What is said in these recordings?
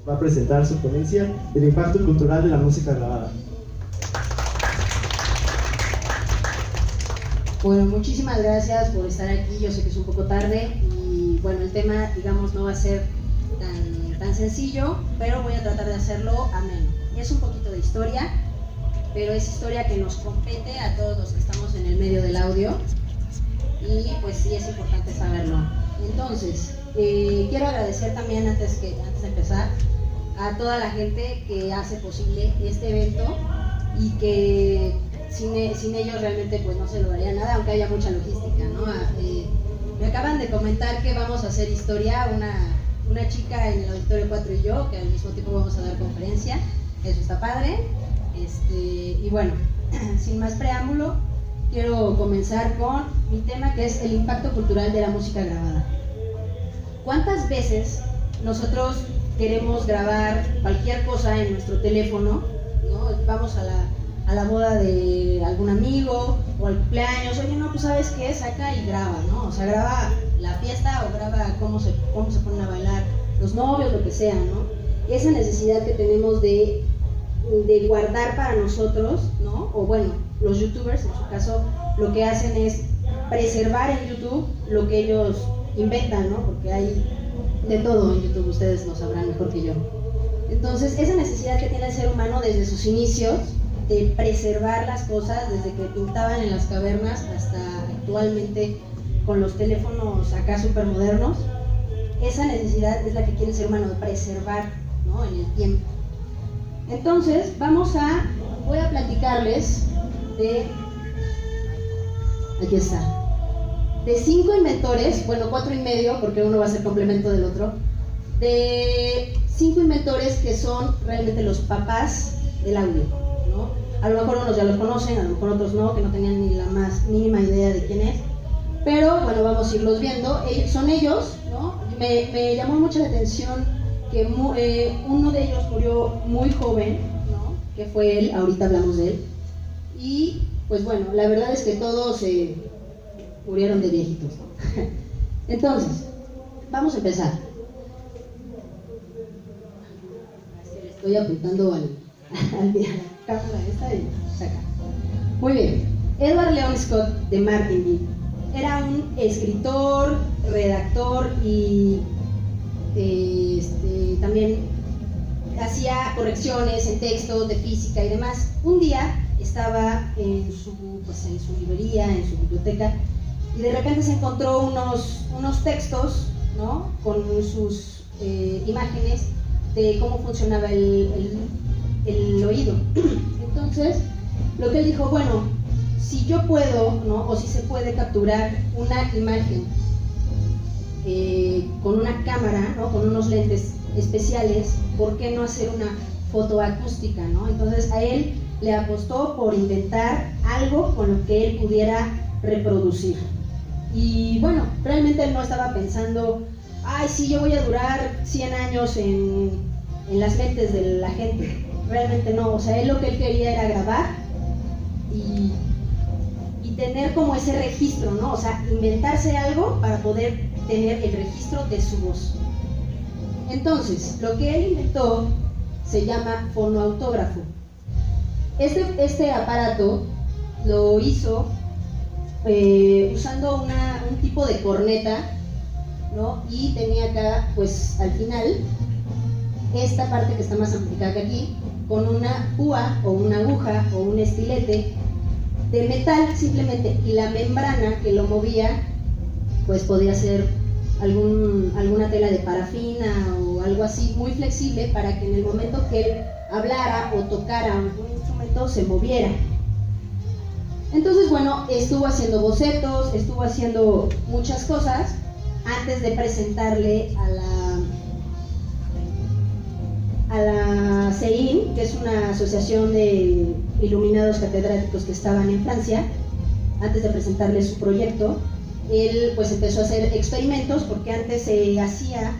va a presentar su ponencia del impacto cultural de la música grabada. Bueno, muchísimas gracias por estar aquí. Yo sé que es un poco tarde y bueno, el tema, digamos, no va a ser tan sencillo, pero voy a tratar de hacerlo ameno. Es un poquito de historia, pero es historia que nos compete a todos los que estamos en el medio del audio y pues sí es importante saberlo. Entonces, quiero agradecer también antes de empezar a toda la gente que hace posible este evento y que sin ellos realmente pues no se lograría nada, aunque haya mucha logística, ¿no? Me acaban de comentar que vamos a hacer historia, una chica en el Auditorio 4 y yo, que al mismo tiempo vamos a dar conferencia. Eso está padre. Y bueno, sin más preámbulo, quiero comenzar con mi tema, que es el impacto cultural de la música grabada. ¿Cuántas veces nosotros queremos grabar cualquier cosa en nuestro teléfono, ¿no? Vamos a la boda de algún amigo o al cumpleaños, oye, no, pues ¿sabes qué? Saca y graba, ¿no? O sea, graba la fiesta o graba cómo se ponen a bailar los novios, lo que sea, ¿no? Esa necesidad que tenemos de guardar para nosotros, ¿no? O bueno, los youtubers en su caso lo que hacen es preservar en YouTube lo que ellos inventan, ¿no? Porque hay de todo en YouTube, ustedes lo sabrán mejor que yo. Entonces, esa necesidad que tiene el ser humano desde sus inicios de preservar las cosas, desde que pintaban en las cavernas hasta actualmente con los teléfonos acá súper modernos, esa necesidad es la que quiere el ser humano, de preservar, ¿no? En el tiempo. Entonces, voy a platicarles aquí está, de 5 inventores, bueno, 4 y medio, porque uno va a ser complemento del otro, de 5 inventores que son realmente los papás del audio, ¿no? A lo mejor unos ya los conocen, a lo mejor otros no, que no tenían ni la más mínima idea de quién es, pero bueno, vamos a irlos viendo. Son ellos, ¿no? Me llamó mucho la atención que uno de ellos murió muy joven, ¿no? Que fue él, ahorita hablamos de él, y pues bueno, la verdad es que todos murieron de viejitos, ¿no? Entonces, vamos a empezar. Estoy apuntando a la cámara esta y saca. Muy bien, Edward Leon Scott de Martinville era un escritor, redactor y también hacía correcciones en textos de física y demás. Un día estaba en su librería, en su biblioteca, y de repente se encontró unos textos, ¿no? Con sus imágenes de cómo funcionaba el oído. Entonces, lo que él dijo, bueno, si yo puedo, ¿no? O si se puede capturar una imagen con una cámara, ¿no? Con unos lentes especiales, ¿por qué no hacer una fotoacústica, ¿no? Entonces a él le apostó por inventar algo con lo que él pudiera reproducir. Y bueno, realmente él no estaba pensando, ay, sí, yo voy a durar 100 años en las mentes de la gente. Realmente no, o sea, él lo que él quería era grabar y tener como ese registro, ¿no? O sea, inventarse algo para poder tener el registro de su voz. Entonces, lo que él inventó se llama fonoautógrafo. Este aparato lo hizo usando un tipo de corneta, ¿no? Y tenía acá, pues al final, esta parte que está más amplificada que aquí, con una púa o una aguja o un estilete de metal simplemente, y la membrana que lo movía, pues podía ser alguna tela de parafina o algo así, muy flexible, para que en el momento que él hablara o tocara algún instrumento se moviera. Entonces, bueno, estuvo haciendo bocetos, estuvo haciendo muchas cosas antes de presentarle a la CEIN, que es una asociación de iluminados catedráticos que estaban en Francia. Antes de presentarle su proyecto, él pues empezó a hacer experimentos, porque antes se hacía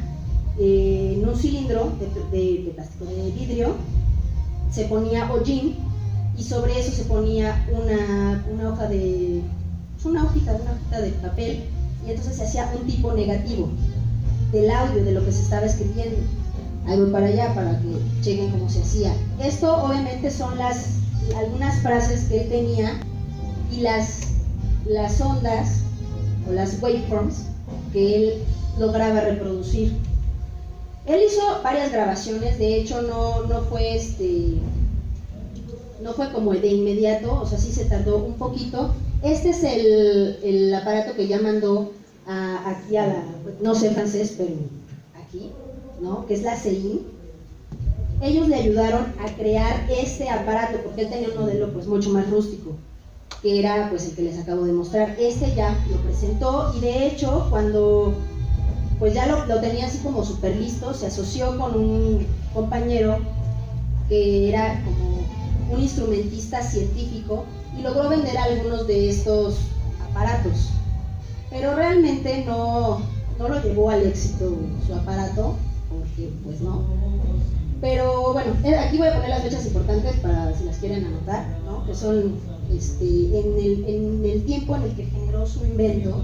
en un cilindro de plástico, de vidrio, se ponía hollín, y sobre eso se ponía una hojita de papel, y entonces se hacía un tipo negativo del audio, de lo que se estaba escribiendo. Ahí voy para allá para que chequen cómo se hacía. Esto obviamente son algunas frases que él tenía y las ondas o las waveforms que él lograba reproducir. Él hizo varias grabaciones, de hecho no fue como de inmediato, o sea, sí se tardó un poquito. Este es el aparato que ya mandó aquí a la, no sé francés, pero aquí, ¿no? Que es la CEIN. Ellos le ayudaron a crear este aparato, porque él tenía un modelo pues mucho más rústico, que era pues el que les acabo de mostrar. Este ya lo presentó y de hecho cuando pues ya lo tenía así como súper listo, se asoció con un compañero que era como un instrumentista científico y logró vender algunos de estos aparatos, pero realmente no lo llevó al éxito su aparato, porque pues no. Pero bueno, aquí voy a poner las fechas importantes para si las quieren anotar, ¿no? Que son en el tiempo en el que generó su invento,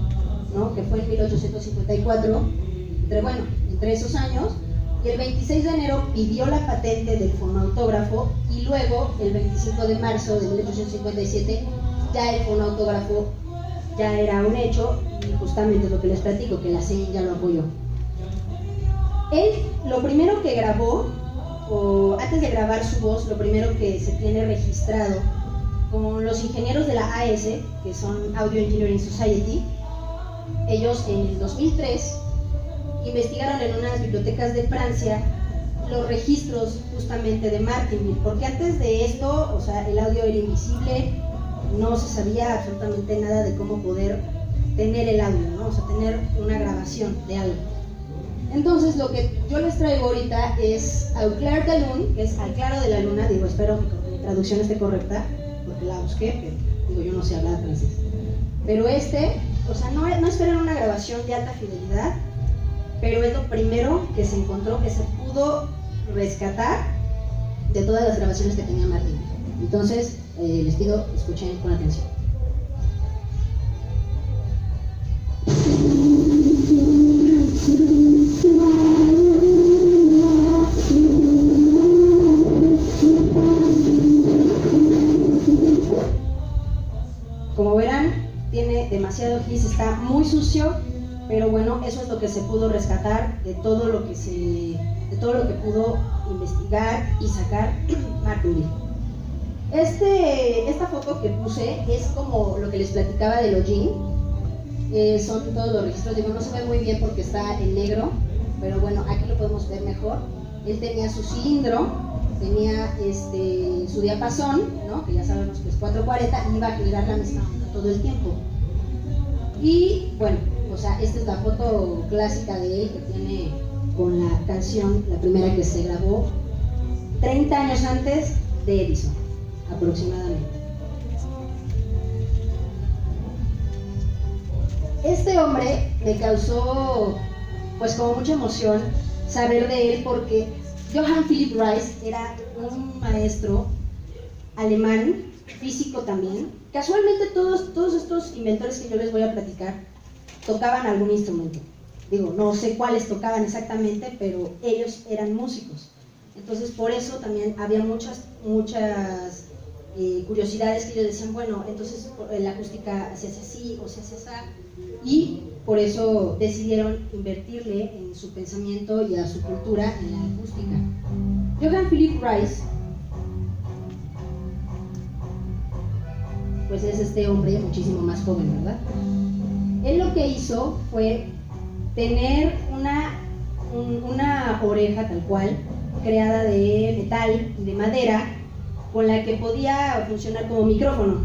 ¿no? Que fue en 1854, entre esos años, y el 26 de enero pidió la patente del fonautógrafo y luego el 25 de marzo de 1857 ya el fonautógrafo ya era un hecho y justamente lo que les platico, que la CEIN ya lo apoyó. Él lo primero que grabó, o antes de grabar su voz, lo primero que se tiene registrado con los ingenieros de la AS, que son Audio Engineering Society, ellos en el 2003 investigaron en unas bibliotecas de Francia los registros justamente de Martinville, porque antes de esto, o sea, el audio era invisible, no se sabía absolutamente nada de cómo poder tener el audio, ¿no? O sea, tener una grabación de algo. Entonces, lo que yo les traigo ahorita es Au clair de lune, que es al claro de la luna. Digo, espero que mi traducción esté correcta, porque la busqué, pero digo, yo no sé hablar francés. Pero o sea, no esperen una grabación de alta fidelidad, pero es lo primero que se encontró, que se pudo rescatar de todas las grabaciones que tenía Martin. Entonces, les pido, escuchen con atención. Como verán, tiene demasiado hiss, está muy sucio, pero bueno, eso es lo que se pudo rescatar de todo lo que pudo investigar y sacar Martinville. Esta foto que puse es como lo que les platicaba del hollín. Son todos los registros, digo, no se ve muy bien porque está en negro, pero bueno, aquí lo podemos ver mejor. Él tenía su cilindro, tenía su diapasón, ¿no? Que ya sabemos que es 440, y iba a girar la misma onda todo el tiempo. Y bueno, o sea, esta es la foto clásica de él que tiene con la canción, la primera que se grabó 30 años antes de Edison, aproximadamente. Este hombre me causó pues como mucha emoción saber de él, porque Johann Philipp Reis era un maestro alemán, físico también. Casualmente todos estos inventores que yo les voy a platicar tocaban algún instrumento. Digo, no sé cuáles tocaban exactamente, pero ellos eran músicos. Entonces por eso también había muchas curiosidades que ellos decían, bueno, entonces la acústica se hace así o se hace así, y por eso decidieron invertirle en su pensamiento y a su cultura en la acústica. Johann Philipp Reis pues es este hombre muchísimo más joven, ¿verdad? Él lo que hizo fue tener una oreja tal cual, creada de metal y de madera, con la que podía funcionar como micrófono.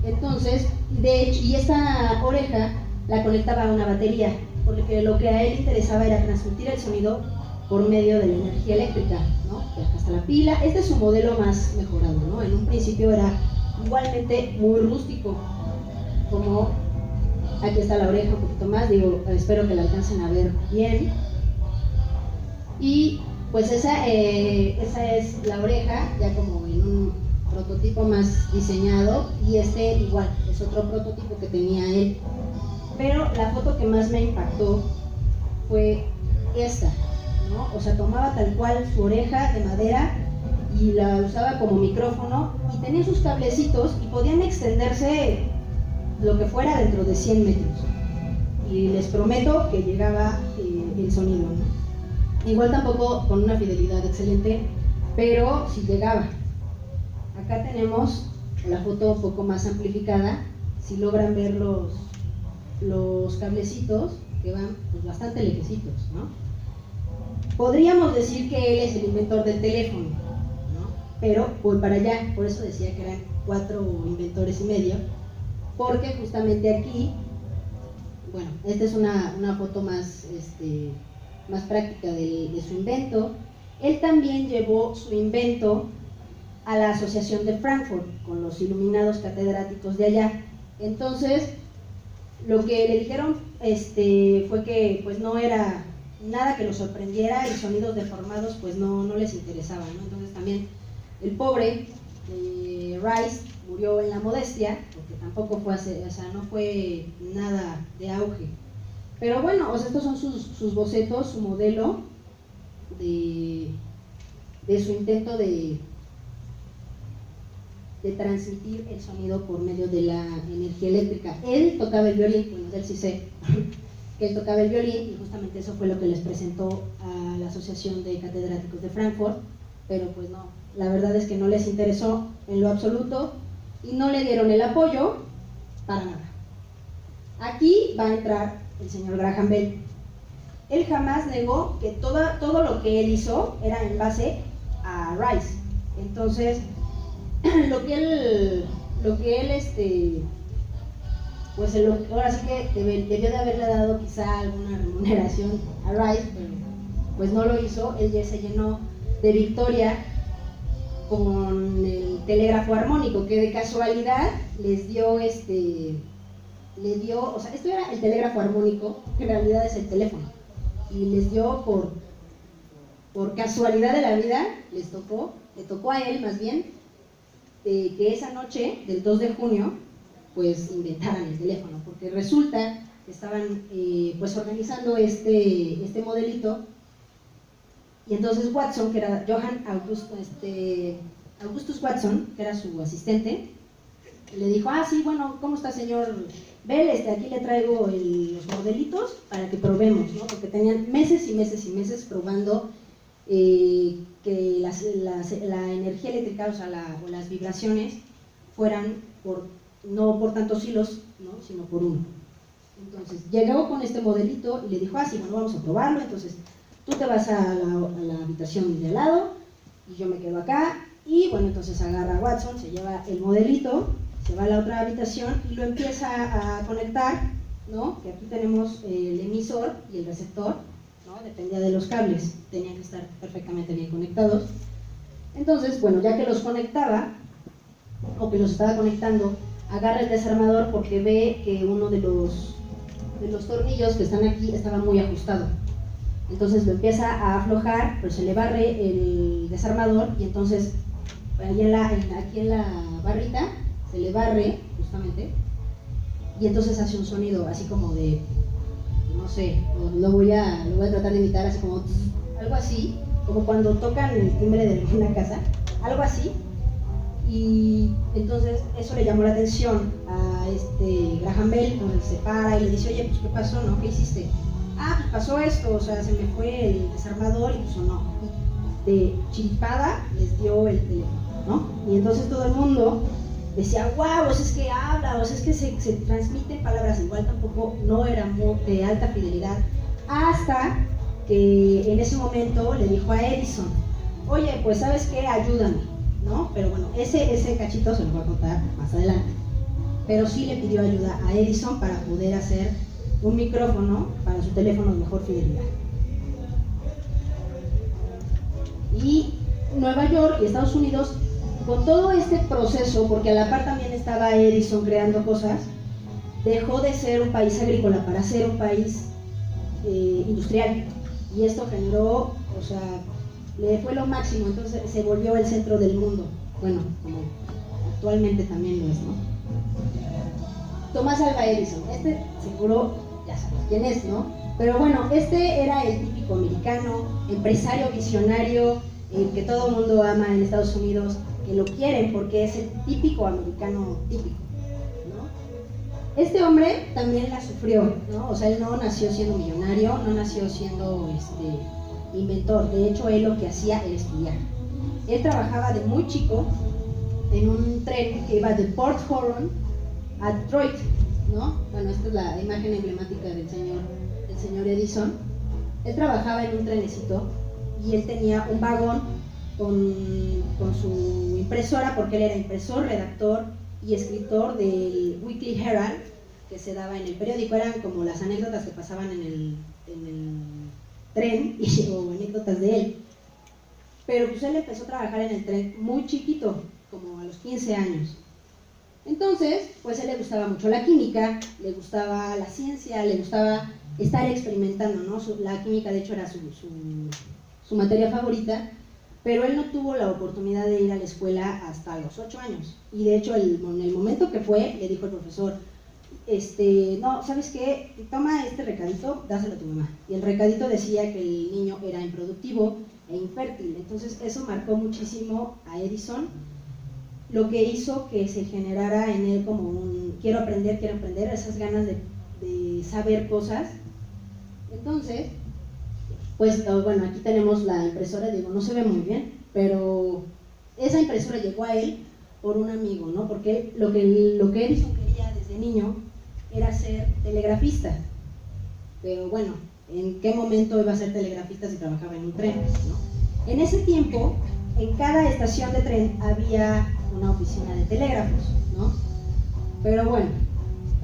Entonces, de hecho, y esta oreja la conectaba a una batería, porque lo que a él interesaba era transmitir el sonido por medio de la energía eléctrica, ¿no? Que acá está la pila. Este es su modelo más mejorado, ¿no? En un principio era igualmente muy rústico, como aquí está la oreja un poquito más, digo, espero que la alcancen a ver bien. Y pues esa es la oreja, ya como en un prototipo más diseñado, y este igual, es otro prototipo que tenía él. Pero la foto que más me impactó fue esta, ¿no? O sea, tomaba tal cual su oreja de madera y la usaba como micrófono y tenía sus cablecitos y podían extenderse lo que fuera dentro de 100 metros. Y les prometo que llegaba el sonido, ¿no? Igual tampoco con una fidelidad excelente, pero sí llegaba. Acá tenemos la foto un poco más amplificada, si logran ver los cablecitos que van pues, bastante lejecitos, ¿no? Podríamos decir que él es el inventor del teléfono, ¿no? Pero voy para allá, por eso decía que eran 4 inventores y medio, porque justamente aquí, bueno, esta es una foto más, más práctica de su invento. Él también llevó su invento a la Asociación de Frankfurt con los iluminados catedráticos de allá. Entonces, lo que le dijeron fue que pues no era nada que los sorprendiera y sonidos deformados pues no les interesaban, ¿no? Entonces también el pobre Rice murió en la modestia, porque tampoco fue, o sea, no fue nada de auge. Pero bueno, o sea, estos son sus bocetos, su modelo de su intento de transmitir el sonido por medio de la energía eléctrica. Él tocaba el violín, bueno, de él sí sé que él tocaba el violín y justamente eso fue lo que les presentó a la Asociación de Catedráticos de Frankfurt, pero pues no, la verdad es que no les interesó en lo absoluto y no le dieron el apoyo para nada. Aquí va a entrar el señor Graham Bell. Él jamás negó que todo lo que él hizo era en base a Rice. Entonces, lo que él pues ahora sí que debió de haberle dado quizá alguna remuneración a Rice, pero pues no lo hizo. Él ya se llenó de victoria con el telégrafo armónico, que de casualidad les dio o sea, esto era el telégrafo armónico, que en realidad es el teléfono, y les dio por casualidad de la vida, le tocó a él más bien, que esa noche del 2 de junio pues inventaran el teléfono, porque resulta que estaban pues organizando este modelito y entonces Watson, que era Johann Augustus Watson, que era su asistente, le dijo, sí, bueno, ¿cómo está señor Bell? Aquí le traigo los modelitos para que probemos, ¿no? Porque tenían meses y meses y meses probando que la energía eléctrica, o sea, o las vibraciones fueran no por tantos hilos, ¿no? Sino por uno. Entonces llegó con este modelito y le dijo, sí, bueno, vamos a probarlo. Entonces tú te vas a la habitación de al lado y yo me quedo acá. Y bueno, entonces agarra a Watson, se lleva el modelito, se va a la otra habitación y lo empieza a conectar, ¿no? Que aquí tenemos el emisor y el receptor, ¿no? Dependía de los cables, tenían que estar perfectamente bien conectados. Entonces, bueno, ya que los conectaba, o que los estaba conectando, agarra el desarmador porque ve que uno de los tornillos que están aquí estaba muy ajustado. Entonces lo empieza a aflojar, pero se le barre el desarmador y entonces aquí en la barrita se le barre justamente y entonces hace un sonido así como de, no sé, lo voy a tratar de imitar, así como algo así, como cuando tocan el timbre de una casa, algo así. Y entonces eso le llamó la atención a Graham Bell, donde se para y le dice, oye, pues ¿qué pasó, no? ¿Qué hiciste? Pues pasó esto, o sea, se me fue el desarmador y pues sonó. Y de chiripada les dio el teléfono, ¿no? Y entonces todo el mundo decía, wow, pues es que habla, pues es que se transmiten palabras, igual tampoco no era muy de alta fidelidad, hasta que en ese momento le dijo a Edison, oye, pues ¿sabes qué? Ayúdame, ¿no? Pero bueno, ese cachito se lo voy a contar más adelante. Pero sí le pidió ayuda a Edison para poder hacer un micrófono para su teléfono de mejor fidelidad. Y Nueva York y Estados Unidos, con todo este proceso, porque a la par también estaba Edison creando cosas, dejó de ser un país agrícola para ser un país industrial. Y esto generó, o sea, le fue lo máximo, entonces se volvió el centro del mundo. Bueno, como actualmente también lo es, ¿no? Thomas Alva Edison, seguro ya saben quién es, ¿no? Pero bueno, este era el típico americano, empresario visionario, el que todo el mundo ama en Estados Unidos, que lo quieren porque es el típico americano típico, ¿no? Este hombre también la sufrió, ¿no? O sea, él no nació siendo millonario, no nació siendo inventor. De hecho, él lo que hacía era estudiar. Él trabajaba de muy chico en un tren que iba de Port Huron a Detroit, ¿no? Bueno, esta es la imagen emblemática del señor Edison. Él trabajaba en un trenecito y él tenía un vagón con su impresora, porque él era impresor, redactor y escritor del Weekly Herald, que se daba en el periódico. Eran como las anécdotas que pasaban en el tren o anécdotas de él. Pero pues él empezó a trabajar en el tren muy chiquito, como a los 15 años. Entonces, pues a él le gustaba mucho la química, le gustaba la ciencia, le gustaba estar experimentando, ¿no? La química, de hecho, era su materia favorita, pero él no tuvo la oportunidad de ir a la escuela hasta los 8 años. Y de hecho, en el momento que fue, le dijo el profesor, no, ¿sabes qué? Toma este recadito, dáselo a tu mamá. Y el recadito decía que el niño era improductivo e infértil. Entonces eso marcó muchísimo a Edison, lo que hizo que se generara en él como un quiero aprender, esas ganas de saber cosas. Entonces, pues bueno, aquí tenemos la impresora, digo, no se ve muy bien, pero esa impresora llegó a él por un amigo, ¿no? Porque lo que Edison quería desde niño era ser telegrafista, pero bueno, ¿en qué momento iba a ser telegrafista si trabajaba en un tren, ¿no? En ese tiempo, en cada estación de tren había una oficina de telégrafos, ¿no? Pero bueno,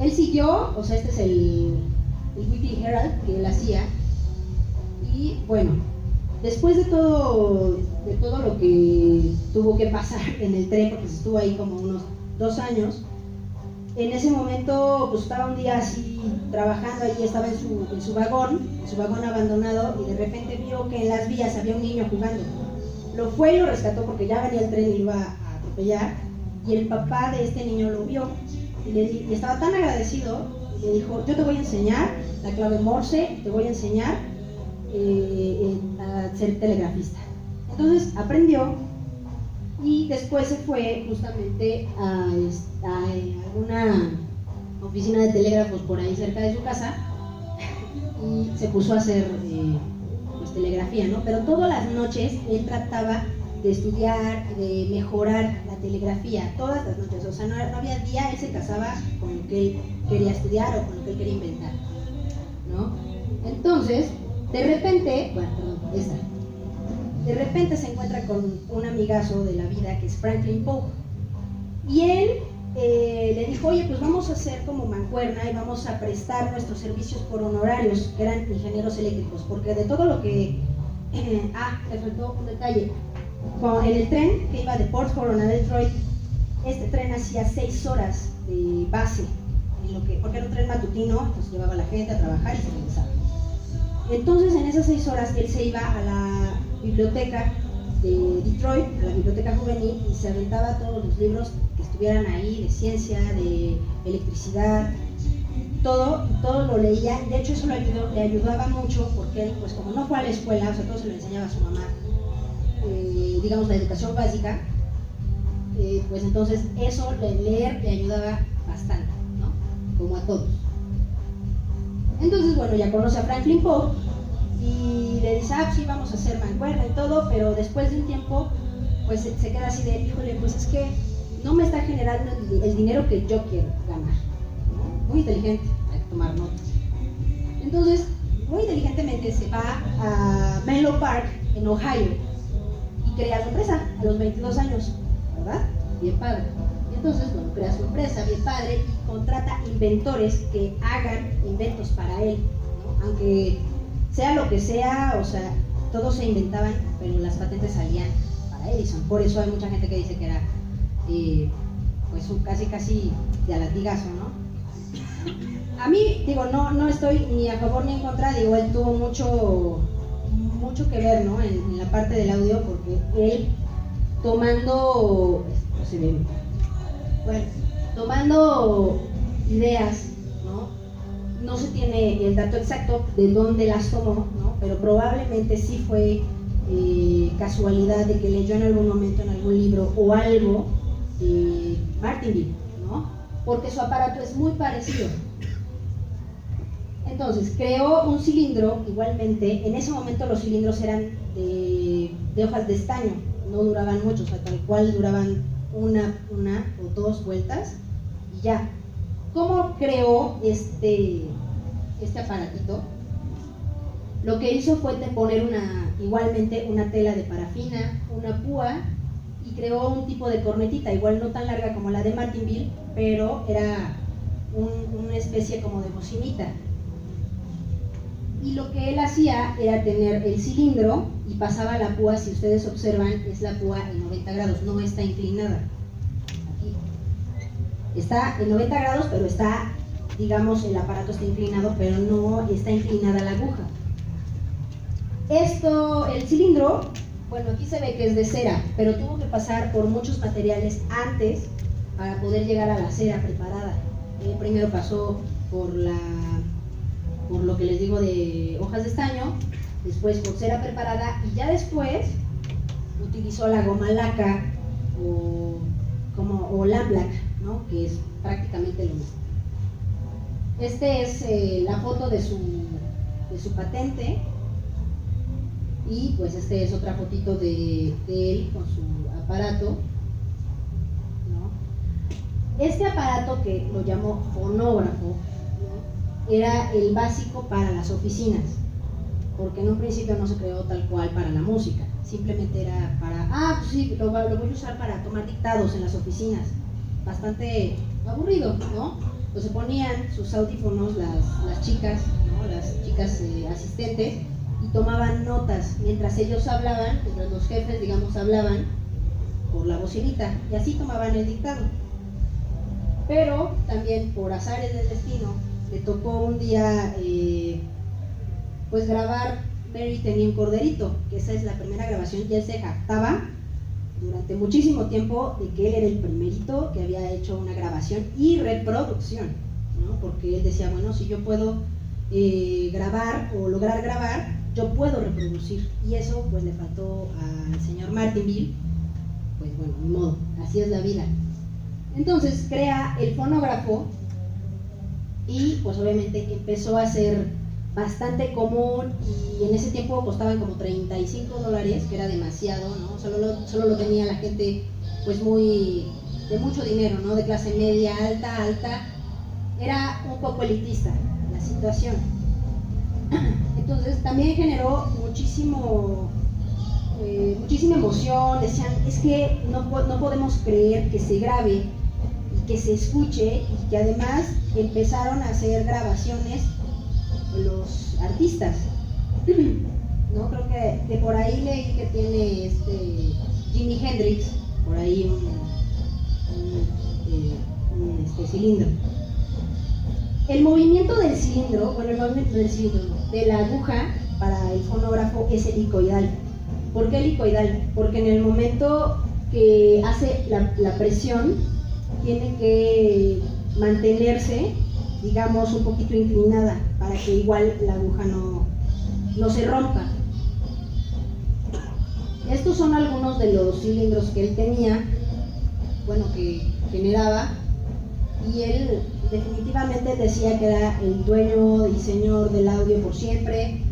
él siguió, o sea, este es el Weekly Herald que él hacía, y bueno, después de todo lo que tuvo que pasar en el tren, porque se estuvo ahí como unos 2 años, en ese momento pues estaba un día así trabajando, allí estaba en su vagón abandonado, y de repente vio que en las vías había un niño jugando. Lo fue y lo rescató porque ya venía el tren y lo iba a atropellar, y el papá de este niño lo vio y estaba tan agradecido, y le dijo, yo te voy a enseñar la clave Morse, te voy a enseñar a ser telegrafista. Entonces aprendió, y después se fue justamente a alguna oficina de telégrafos por ahí cerca de su casa y se puso a hacer pues, telegrafía, ¿no? Pero todas las noches él trataba de estudiar, de mejorar la telegrafía, todas las noches. O sea, no había día, él se casaba con lo que él quería estudiar o con lo que él quería inventar, ¿no? Entonces, de repente, de repente se encuentra con un amigazo de la vida que es Franklin Pope, y él le dijo, oye, pues vamos a hacer como mancuerna y vamos a prestar nuestros servicios por honorarios, que eran ingenieros eléctricos, porque de todo lo que... me faltó un detalle. En el tren que iba de Port Huron a Detroit, este tren hacía 6 horas de base, porque era un tren matutino, entonces llevaba a la gente a trabajar y se regresaba. Entonces en esas 6 horas él se iba a la biblioteca de Detroit, a la biblioteca juvenil, y se aventaba todos los libros que estuvieran ahí de ciencia, de electricidad, todo lo leía. De hecho eso le ayudaba mucho, porque él, pues como no fue a la escuela, o sea, todo se lo enseñaba a su mamá, digamos la educación básica, pues entonces eso de leer le ayudaba bastante, ¿no? Como a todos. Entonces, bueno, ya conoce a Franklin Pope y le dice, sí, vamos a hacer mancuerna y todo, pero después de un tiempo, pues se queda así de, híjole, pues es que no me está generando el dinero que yo quiero ganar, ¿no? Muy inteligente, hay que tomar nota. Entonces, muy inteligentemente se va a Menlo Park, en Ohio, y crea su empresa a los 22 años, ¿verdad? Bien padre. Entonces, bueno, crea su empresa, bien padre, y contrata inventores que hagan inventos para él, ¿no? Aunque sea lo que sea, o sea, todos se inventaban, pero las patentes salían para Edison. Por eso hay mucha gente que dice que era, pues, casi de a latigazo, ¿no? A mí, digo, no estoy ni a favor ni en contra, digo, él tuvo mucho que ver, ¿no? En la parte del audio, porque él tomando ideas, ¿no? no se tiene el dato exacto de dónde las tomó, ¿no? Pero probablemente sí fue casualidad de que leyó en algún momento en algún libro o algo de Martinville, ¿no? Porque su aparato es muy parecido. Entonces creó un cilindro, igualmente, en ese momento los cilindros eran de hojas de estaño, no duraban mucho, o sea, tal cual duraban una o dos vueltas y ya. ¿Cómo creó este aparatito? Lo que hizo fue poner igualmente una tela de parafina, una púa, y creó un tipo de cornetita, igual no tan larga como la de Martinville, pero era una especie como de bocinita. Y lo que él hacía era tener el cilindro y pasaba la púa, si ustedes observan, es la púa en 90 grados, no está inclinada. Aquí. Está en 90 grados, pero está, digamos, el aparato está inclinado, pero no está inclinada la aguja. El cilindro, bueno, aquí se ve que es de cera, pero tuvo que pasar por muchos materiales antes para poder llegar a la cera preparada. Primero pasó por lo que les digo de hojas de estaño, después por cera preparada y ya después utilizó la goma laca o lampblack, ¿no? Que es prácticamente lo mismo. Este es la foto de su patente. Y pues este es otra fotito de él con su aparato, ¿no? Este aparato, que lo llamó fonógrafo, ¿no? Era el básico para las oficinas, porque en un principio no se creó tal cual para la música, simplemente era para, pues sí, lo voy a usar para tomar dictados en las oficinas, bastante aburrido, ¿no? Pues se ponían sus audífonos las chicas, ¿no? Las chicas asistentes, y tomaban notas mientras ellos hablaban, mientras los jefes, digamos, hablaban por la bocinita, y así tomaban el dictado. Pero también por azares del destino le tocó un día pues grabar Mary tenía un corderito, que esa es la primera grabación, y él se jactaba durante muchísimo tiempo de que él era el primerito que había hecho una grabación y reproducción, ¿no? Porque él decía, bueno, si yo puedo grabar o lograr grabar, yo puedo reproducir, y eso pues le faltó al señor Martinville. Pues bueno, ni modo, así es la vida. Entonces crea el fonógrafo y pues obviamente empezó a ser bastante común, y en ese tiempo costaban como $35, que era demasiado, ¿no? Solo lo tenía la gente pues de mucho dinero, ¿no? De clase media, alta, era un poco elitista la situación. Entonces también generó muchísima emoción. Decían, es que no podemos creer que se grabe y que se escuche, y que además empezaron a hacer grabaciones los artistas, ¿no? Creo que por ahí leí que tiene Jimi Hendrix por ahí un cilindro. El movimiento del cilindro, de la aguja para el fonógrafo es helicoidal. ¿Por qué helicoidal? Porque en el momento que hace la presión tiene que mantenerse, digamos, un poquito inclinada para que igual la aguja no se rompa. Estos son algunos de los cilindros que él tenía, bueno, que generaba, y él definitivamente decía que era el dueño y señor del audio por siempre.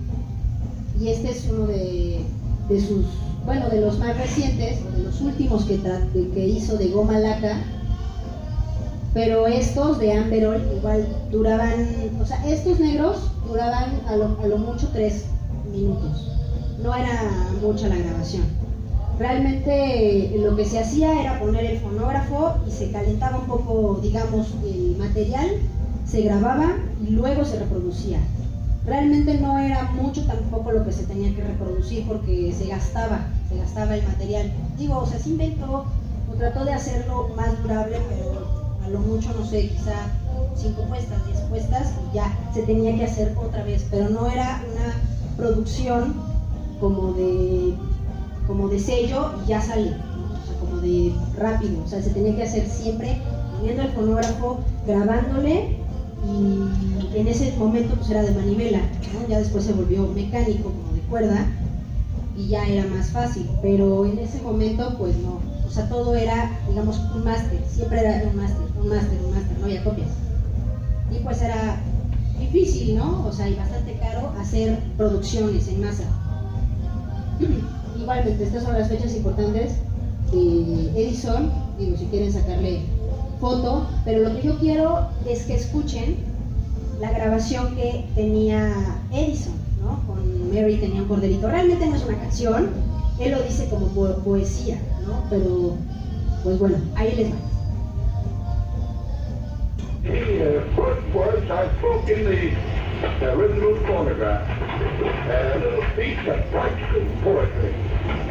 Y este es uno de sus, bueno, de los más recientes, o de los últimos que hizo de goma laca. Pero estos de Amberol igual duraban, o sea, estos negros duraban a lo mucho 3 minutos. No era mucha la grabación. Realmente lo que se hacía era poner el fonógrafo y se calentaba un poco, digamos, el material, se grababa y luego se reproducía. Realmente no era mucho tampoco lo que se tenía que reproducir, porque se gastaba el material. Digo, o sea, se inventó o trató de hacerlo más durable, pero a lo mucho, no sé, quizá 5 puestas, 10 puestas, y ya se tenía que hacer otra vez, pero no era una producción como de sello y ya sale, ¿no? O sea, como de rápido, o sea, se tenía que hacer siempre poniendo el fonógrafo, grabándole y en ese momento pues era de manivela, ¿no? Ya después se volvió mecánico, como de cuerda, y ya era más fácil, pero en ese momento pues no, o sea, todo era, digamos, un máster, siempre era un máster, no había copias. Y pues era difícil, ¿no? O sea, y bastante caro hacer producciones en masa. Igualmente, estas son las fechas importantes de Edison, digo, si quieren sacarle foto, pero lo que yo quiero es que escuchen la grabación que tenía Edison, ¿no? Con Mary tenía un corderito. Realmente no es una canción, él lo dice como poesía, ¿no? Pero, pues bueno, ahí les va. The first words I spoke in the original phonograph, a little piece of practical poetry.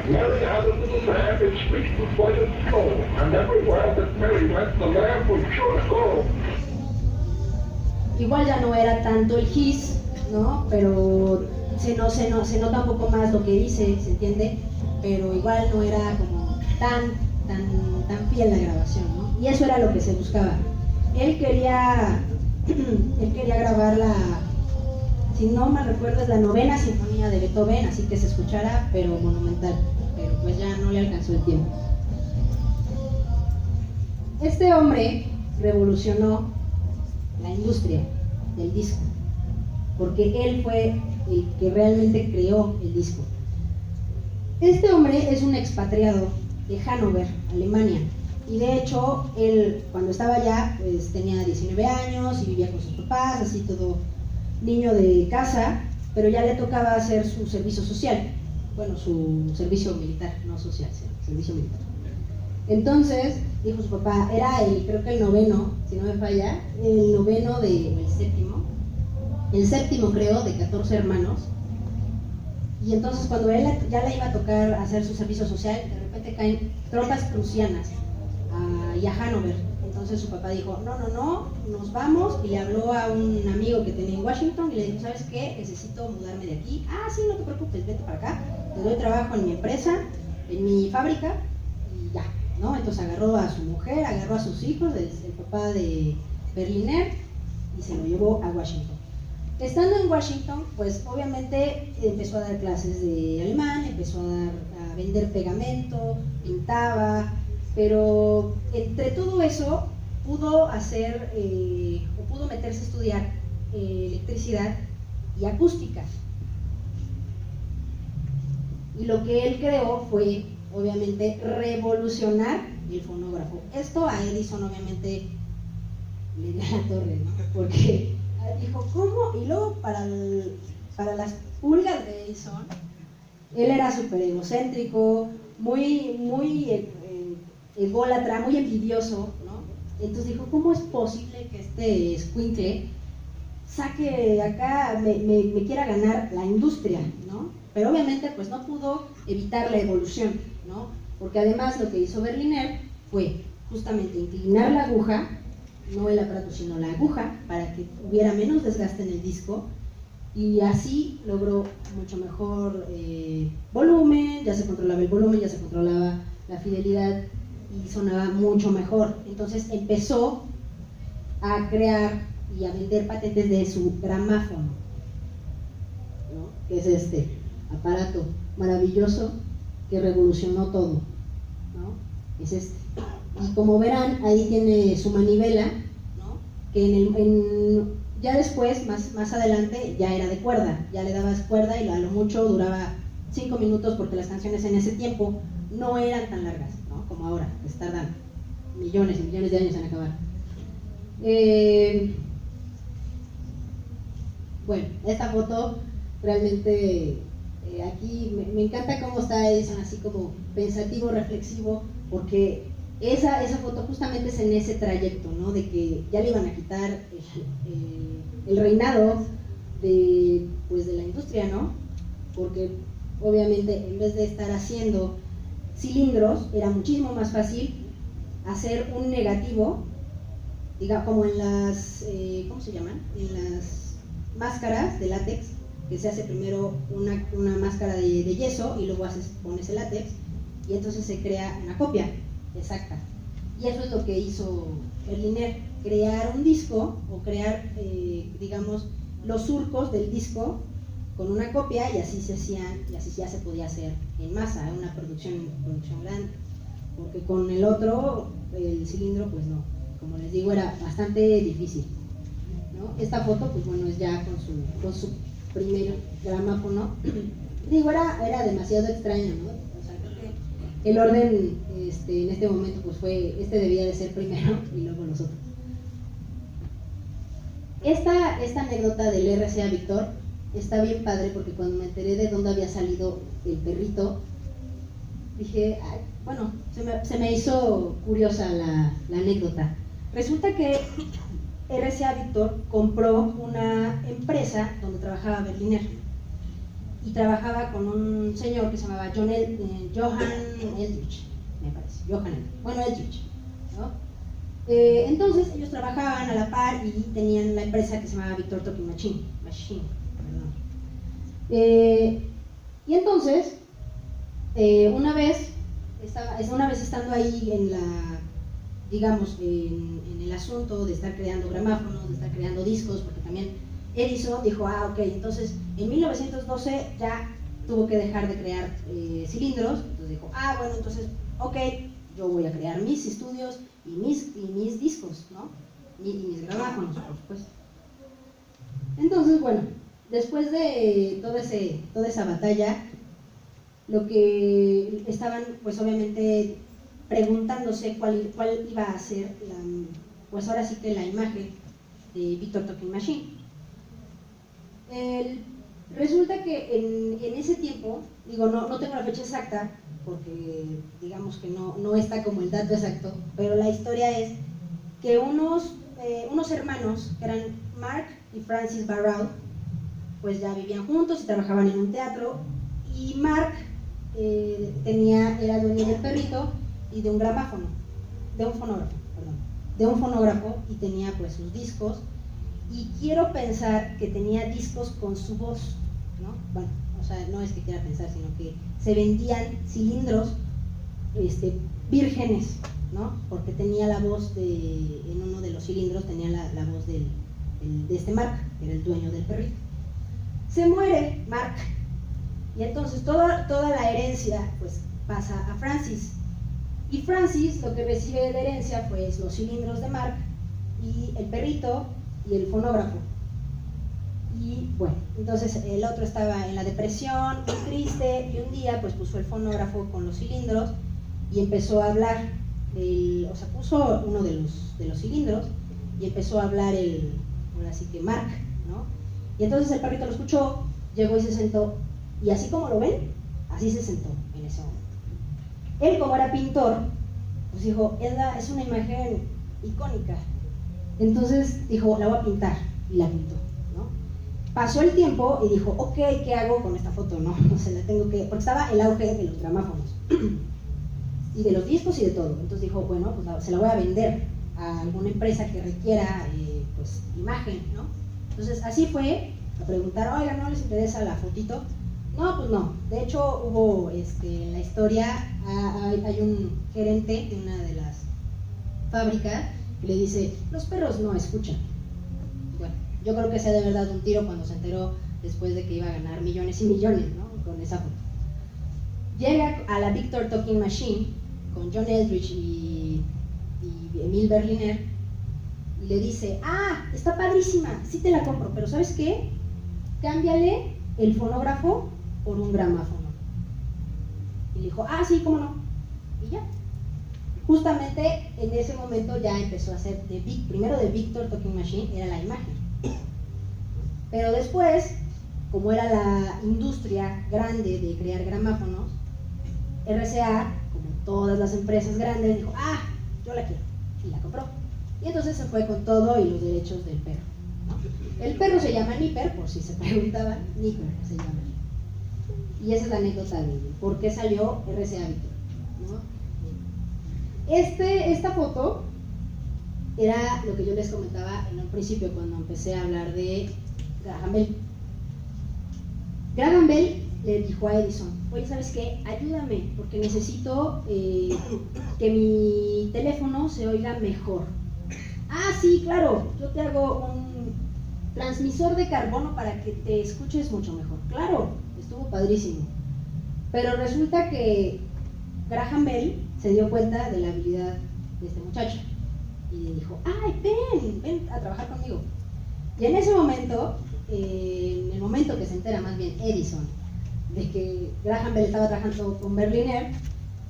Mary had a little lamb, its fleece was white as snow, and everywhere that Mary went, the lamb was sure to go. Igual ya no era tanto el his, ¿no? Pero se nota un poco más lo que dice, ¿se entiende? Pero igual no era como tan fiel la grabación, ¿no? Y eso era lo que se buscaba. Él quería grabar si no mal recuerdo, es la 9ª sinfonía de Beethoven, así que se escuchara, pero monumental, pero pues ya no le alcanzó el tiempo. Este hombre revolucionó la industria del disco, porque él fue el que realmente creó el disco. Este hombre es un expatriado de Hannover, Alemania, y de hecho él cuando estaba allá pues tenía 19 años y vivía con sus papás, así todo niño de casa, pero ya le tocaba hacer su servicio social, bueno, su servicio militar, no social, sino servicio militar. Entonces dijo su papá, era creo que el 9º, si no me falla, el 9º el séptimo creo, de 14 hermanos. Y entonces cuando él ya le iba a tocar hacer su servicio social, de repente caen tropas prusianas y a Hannover. Entonces su papá dijo, no, nos vamos, y le habló a un amigo que tenía en Washington y le dijo, ¿sabes qué? Necesito mudarme de aquí. Ah, sí, no te preocupes, vete para acá, te doy trabajo en mi empresa, en mi fábrica, y ya, ¿no? Entonces agarró a su mujer, agarró a sus hijos, el papá de Berliner, y se lo llevó a Washington. Estando en Washington, pues obviamente empezó a dar clases de alemán, empezó a vender pegamento, pintaba, pero entre todo eso pudo pudo meterse a estudiar electricidad y acústica. Y lo que él creó fue, obviamente, revolucionar el fonógrafo. Esto a Edison, obviamente, le dio a la torre, ¿no? Porque dijo, ¿cómo? Y luego, para las pulgas de Edison, él era súper egocéntrico, muy ególatra, muy envidioso, ¿no? Entonces dijo, ¿cómo es posible que este escuincle saque acá, me quiera ganar la industria, ¿no? Pero obviamente pues no pudo evitar la evolución, ¿no? Porque además lo que hizo Berliner fue justamente inclinar la aguja, no el aparato sino la aguja, para que hubiera menos desgaste en el disco, y así logró mucho mejor volumen, ya se controlaba el volumen, ya se controlaba la fidelidad y sonaba mucho mejor. Entonces empezó a crear y a vender patentes de su gramáfono, ¿no? Que es este aparato maravilloso que revolucionó todo, ¿no? Es este. Y como verán, ahí tiene su manivela, ¿no? Que ya después, más adelante, ya era de cuerda, ya le dabas cuerda y a lo mucho duraba 5 minutos, porque las canciones en ese tiempo no eran tan largas, ¿no? Como ahora, que tardan millones y millones de años en acabar. Bueno, esta foto realmente aquí me encanta cómo está Edison, así como pensativo, reflexivo, porque esa foto justamente es en ese trayecto, ¿no? De que ya le iban a quitar el reinado de la industria, ¿no? Porque obviamente en vez de estar haciendo cilindros, era muchísimo más fácil hacer un negativo, diga, como en las, ¿cómo se llaman? En las máscaras de látex, que se hace primero una máscara de yeso y luego pones el látex y entonces se crea una copia exacta. Y eso es lo que hizo Berliner, crear un disco o crear, digamos, los surcos del disco con una copia, y así se hacían, y así ya se podía hacer en masa, una producción grande, porque con el otro, el cilindro, pues no, como les digo, era bastante difícil, ¿no? Esta foto, pues bueno, es ya con su primer gramáfono. Digo, era demasiado extraño, ¿no? O sea, creo que el orden en este momento pues fue, debía de ser primero y luego los otros. Esta anécdota del RCA Victor está bien padre, porque cuando me enteré de dónde había salido el perrito, dije, ay, bueno, se me hizo curiosa la anécdota. Resulta que RCA Victor compró una empresa donde trabajaba Berliner, y trabajaba con un señor que se llamaba Johann Eldridge, me parece, Eldridge, ¿no? Entonces ellos trabajaban a la par y tenían la empresa que se llamaba Victor Talking Machine, perdón. Y entonces, una vez estando ahí en la, digamos, en el asunto de estar creando gramáfonos, de estar creando discos, porque también Edison dijo, ok, entonces en 1912 ya tuvo que dejar de crear cilindros, entonces dijo, bueno, entonces, ok, yo voy a crear mis estudios y mis discos, ¿no? Y mis gramáfonos, por supuesto. Entonces, bueno, después de toda esa batalla, lo que estaban, pues obviamente, preguntándose cuál iba a ser, pues ahora sí que la imagen de Victor Talking Machine. Resulta que en ese tiempo, digo, no tengo la fecha exacta, porque digamos que no está como el dato exacto, pero la historia es que unos hermanos, que eran Mark y Francis Barrow, pues ya vivían juntos y trabajaban en un teatro, y Mark era dueño del perrito y de un gramáfono, de un fonógrafo, y tenía pues sus discos, y quiero pensar que tenía discos con su voz, ¿no? Bueno, o sea, no es que quiera pensar, sino que se vendían cilindros vírgenes, ¿no? Porque tenía la voz en uno de los cilindros tenía la voz de este Mark, que era el dueño del perrito. Se muere Mark, y entonces toda la herencia pues pasa a Francis, y Francis lo que recibe de herencia pues los cilindros de Mark y el perrito y el fonógrafo. Y bueno, entonces el otro estaba en la depresión, muy triste, y un día pues puso el fonógrafo con los cilindros y empezó a hablar, puso uno de los cilindros y empezó a hablar ahora sí que Mark, ¿no? Y entonces el perrito lo escuchó, llegó y se sentó, y así como lo ven, así se sentó en ese momento. Él, como era pintor, pues dijo, es una imagen icónica, entonces dijo, la voy a pintar, y la pintó, ¿no? Pasó el tiempo y dijo, ok, ¿qué hago con esta foto? No, la tengo que, porque estaba el auge de los gramáfonos y de los discos y de todo. Entonces dijo, bueno, pues se la voy a vender a alguna empresa que requiera pues imagen, ¿no? Entonces así fue a preguntar, oiga, ¿no les interesa la fotito? No, pues no. De hecho hubo en la historia hay un gerente de una de las fábricas que le dice, los perros no escuchan. Bueno, yo creo que se ha de haber dado un tiro cuando se enteró después de que iba a ganar millones y millones, ¿no? Con esa foto. Llega a la Victor Talking Machine con John Eldridge y Emil Berliner y le dice, está padrísima, sí te la compro, pero ¿sabes qué? Cámbiale el fonógrafo por un gramáfono. Y le dijo, sí, cómo no. Y ya. Justamente en ese momento ya empezó a hacer primero de Victor Talking Machine, era la imagen. Pero después, como era la industria grande de crear gramáfonos, RCA, como todas las empresas grandes, dijo, yo la quiero, y la compró. Y entonces se fue con todo y los derechos del perro, ¿no? El perro se llama Nipper, por si se preguntaban, Nipper se llama. Y esa es la anécdota de por qué salió RCA Victor, ¿no? Esta foto era lo que yo les comentaba en un principio cuando empecé a hablar de Graham Bell. Graham Bell le dijo a Edison, oye, ¿sabes qué? Ayúdame, porque necesito que mi teléfono se oiga mejor. Ah, sí, claro, yo te hago un transmisor de carbono para que te escuches mucho mejor. Claro, estuvo padrísimo. Pero resulta que Graham Bell se dio cuenta de la habilidad de este muchacho y le dijo, ay, ven a trabajar conmigo. Y en ese momento, en el momento que se entera más bien Edison de que Graham Bell estaba trabajando con Berliner,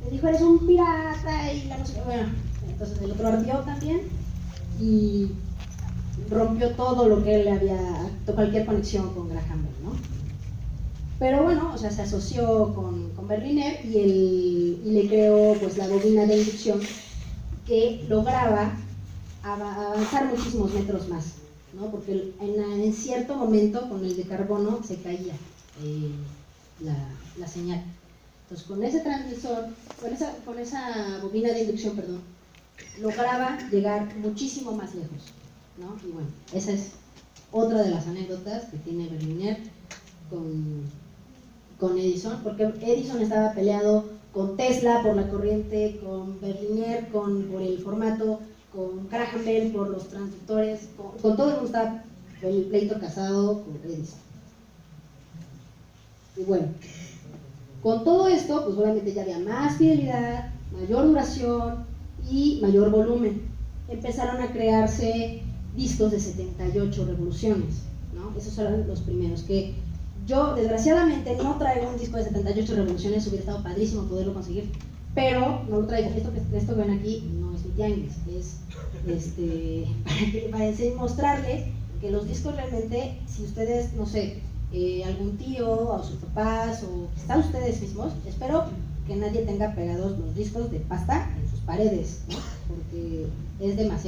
le dijo, eres un pirata y la música, bueno, entonces el otro ardió también y rompió todo lo que él había, cualquier conexión con Graham Bell, ¿no? Pero bueno, o sea, se asoció con Berliner y le creó pues la bobina de inducción que lograba avanzar muchísimos metros más, ¿no? Porque en cierto momento con el de carbono se caía la señal. Entonces con ese transmisor, con esa bobina de inducción, perdón, lograba llegar muchísimo más lejos, ¿no? Y bueno, esa es otra de las anécdotas que tiene Berliner con Edison, porque Edison estaba peleado con Tesla por la corriente, con Berliner por el formato, con Graham Bell por los transductores, con todo el mundo estaba el pleito casado con Edison. Y bueno, con todo esto, pues obviamente ya había más fidelidad, mayor duración y mayor volumen. Empezaron a crearse discos de 78 revoluciones, ¿no? Esos eran los primeros que yo, desgraciadamente, no traigo un disco de 78 revoluciones, hubiera estado padrísimo poderlo conseguir, pero no lo traigo. Esto que ven aquí no es mi tianguis, es para mostrarles que los discos realmente, si ustedes, no sé, algún tío o sus papás o quizá ustedes mismos, espero que nadie tenga pegados los discos de pasta en sus paredes, ¿no? Porque es demasiado.